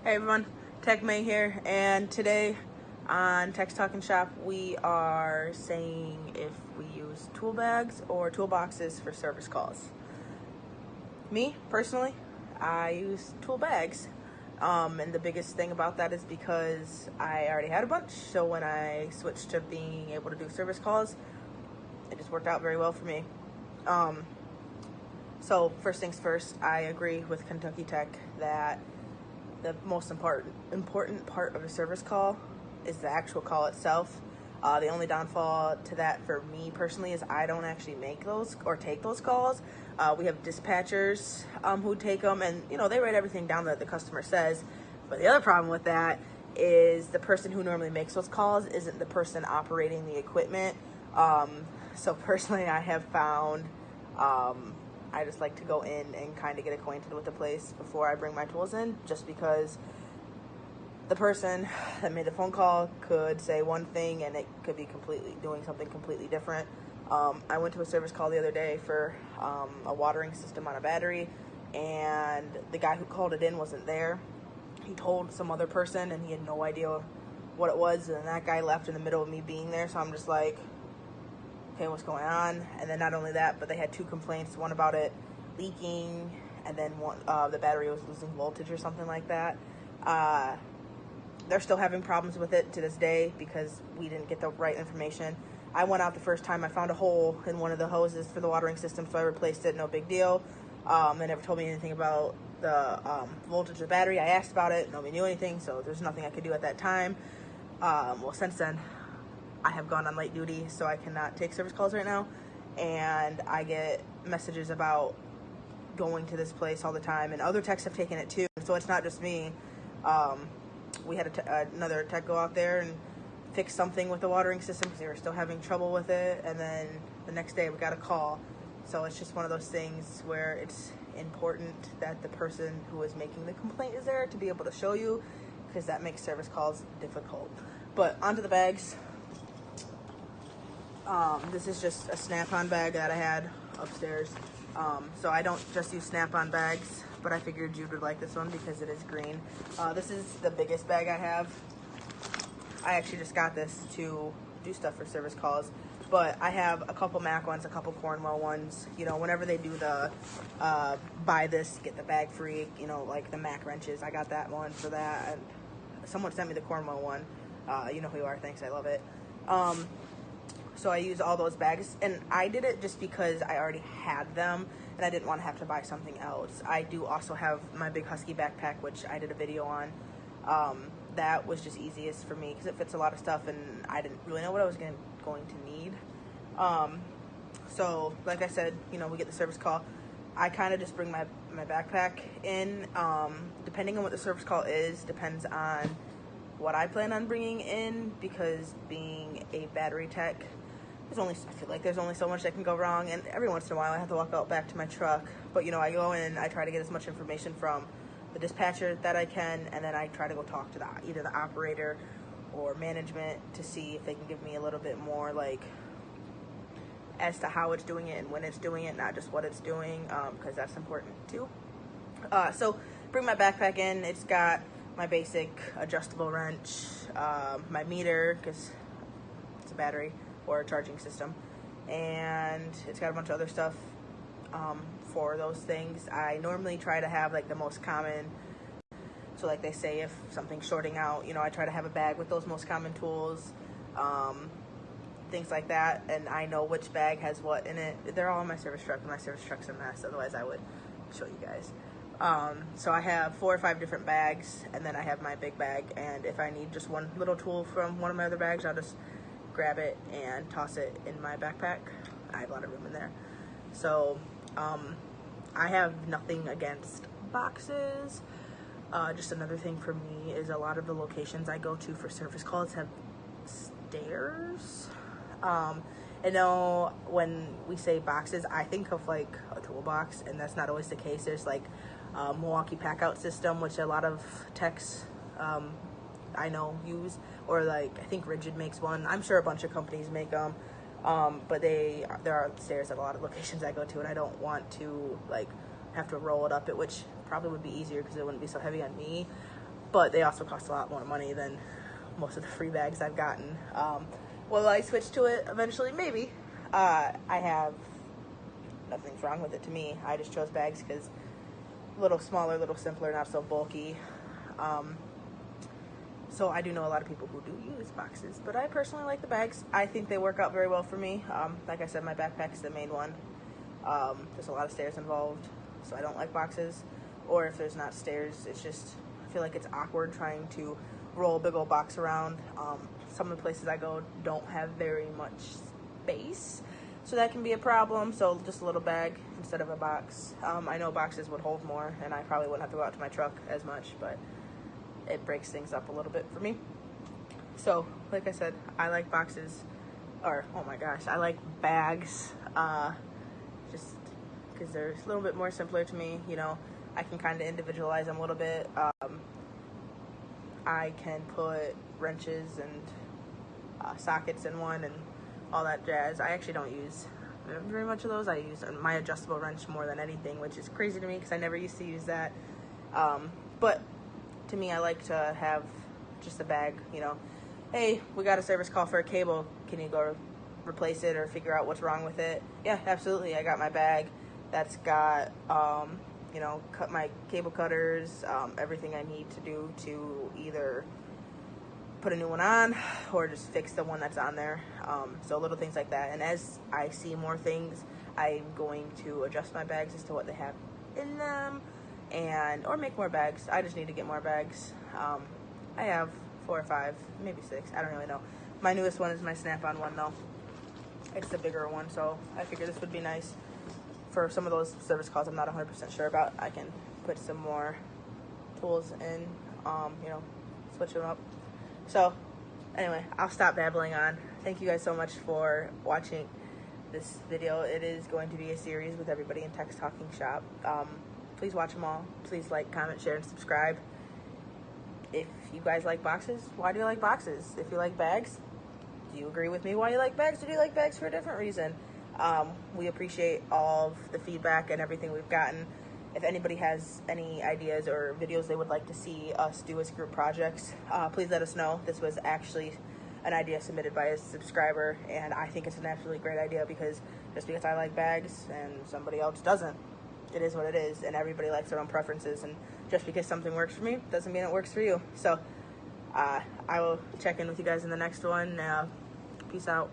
Hey everyone, Teck May here, and today on Tech's Talking Shop we are saying if we use tool bags or toolboxes for service calls. Me, personally, I use tool bags, and the biggest thing about that is because I already had a bunch, so when I switched to being able to do service calls, it just worked out very well for me. So first things first, I agree with Kentucky Tech that the most important part of a service call is the actual call itself. The only downfall to that for me personally is I don't actually make those or take those calls. We have dispatchers who take them, and they write everything down that the customer says. But the other problem with that is the person who normally makes those calls isn't the person operating the equipment. So personally, I have found I just like to go in and kind of get acquainted with the place before I bring my tools in, just because the person that made the phone call could say one thing and it could be doing something completely different. I went to a service call the other day for a watering system on a battery, and the guy who called it in wasn't there. He told some other person and he had no idea what it was, and that guy left in the middle of me being there, so I'm just like, okay, what's going on? And then not only that, but they had two complaints, one about it leaking, and then one the battery was losing voltage or something like that. They're still having problems with it to this day because we didn't get the right information. I went out the first time, I found a hole in one of the hoses for the watering system, so I replaced it, no big deal. They never told me anything about the voltage of the battery. I asked about it, nobody knew anything, so there's nothing I could do at that time. Well, since then, I have gone on light duty, so I cannot take service calls right now, and I get messages about going to this place all the time, and other techs have taken it too, so it's not just me. We had another tech go out there and fix something with the watering system because they were still having trouble with it, and then the next day we got a call. So it's just one of those things where it's important that the person who is making the complaint is there to be able to show you, because that makes service calls difficult. But onto the bags. This is just a snap-on bag that I had upstairs. So I don't just use snap-on bags, but I figured Jude would like this one because it is green. This is the biggest bag I have. I actually just got this to do stuff for service calls, but I have a couple Mac ones, a couple Cornwell ones. Whenever they do the buy this, get the bag free, like the Mac wrenches, I got that one for that. And someone sent me the Cornwell one. You know who you are, thanks, I love it. So I use all those bags, and I did it just because I already had them and I didn't want to have to buy something else. I do also have my big Husky backpack, which I did a video on. That was just easiest for me because it fits a lot of stuff, and I didn't really know what I was going to need. So like I said, we get the service call. I kind of just bring my backpack in. Depending on what the service call is, depends on what I plan on bringing in, because being a battery tech, I feel like there's only so much that can go wrong, and every once in a while I have to walk out back to my truck. But I go in, I try to get as much information from the dispatcher that I can, and then I try to go talk to either the operator or management to see if they can give me a little bit more as to how it's doing it and when it's doing it, not just what it's doing, because that's important too. So bring my backpack in. It's got my basic adjustable wrench, my meter, because it's a battery or a charging system, and it's got a bunch of other stuff for those things. I normally try to have the most common, so like they say, if something's shorting out, I try to have a bag with those most common tools, things like that, and I know which bag has what in it. They're all in my service truck, and my service truck's a mess, otherwise I would show you guys. So I have 4 or 5 different bags, and then I have my big bag, and if I need just one little tool from one of my other bags, I'll just grab it and toss it in my backpack. I have a lot of room in there. So I have nothing against boxes. Just another thing for me is a lot of the locations I go to for service calls have stairs. I know when we say boxes, I think of a toolbox, and that's not always the case. There's Milwaukee pack-out system, which a lot of techs I know use, or I think Rigid makes one. I'm sure a bunch of companies make them, but there are stairs at a lot of locations I go to, and I don't want to have to roll it up, which probably would be easier because it wouldn't be so heavy on me. but they also cost a lot more money than most of the free bags I've gotten. Will I switch to it eventually? Maybe. I have nothing's wrong with it to me. I just chose bags because a little smaller, a little simpler, not so bulky. So I do know a lot of people who do use boxes, but I personally like the bags. I think they work out very well for me. Like I said, my backpack is the main one. There's a lot of stairs involved, so I don't like boxes. Or if there's not stairs, it's just, I feel like it's awkward trying to roll a big old box around. Some of the places I go don't have very much space, so that can be a problem. So just a little bag instead of a box. I know boxes would hold more, and I probably wouldn't have to go out to my truck as much, but it breaks things up a little bit for me. So, like I said, I like boxes, or, oh my gosh, I like bags, just because they're a little bit more simpler to me. You know, I can kind of individualize them a little bit. I can put wrenches and sockets in one and all that jazz. I actually don't use very much of those. I use my adjustable wrench more than anything, which is crazy to me because I never used to use that. But to me, I like to have just a bag, you know. Hey, we got a service call for a cable. Can you go replace it or figure out what's wrong with it? Yeah, absolutely. I got my bag that's got, you know, cut my cable cutters, everything I need to do to either put a new one on or just fix the one that's on there. So little things like that. And as I see more things, I'm going to adjust my bags as to what they have in them, or make more bags. I just need to get more bags. I have 4 or 5, maybe 6. I don't really know. My newest one is my Snap-on one, though. It's the bigger one, so I figured this would be nice for some of those service calls I'm not 100% sure about. I can put some more tools in, you know, switch them up. So, anyway, I'll stop babbling on. Thank you guys so much for watching this video. It is going to be a series with everybody in Teck's Talking Shop. Please watch them all. Please like, comment, share, and subscribe. If you guys like boxes, why do you like boxes? If you like bags, do you agree with me why you like bags? Or do you like bags for a different reason? We appreciate all of the feedback and everything we've gotten. If anybody has any ideas or videos they would like to see us do as group projects, please let us know. This was actually an idea submitted by a subscriber, and I think it's an absolutely great idea because just because I like bags and somebody else doesn't, it is what it is, and everybody likes their own preferences, and just because something works for me doesn't mean it works for you. So I will check in with you guys in the next one. Peace out.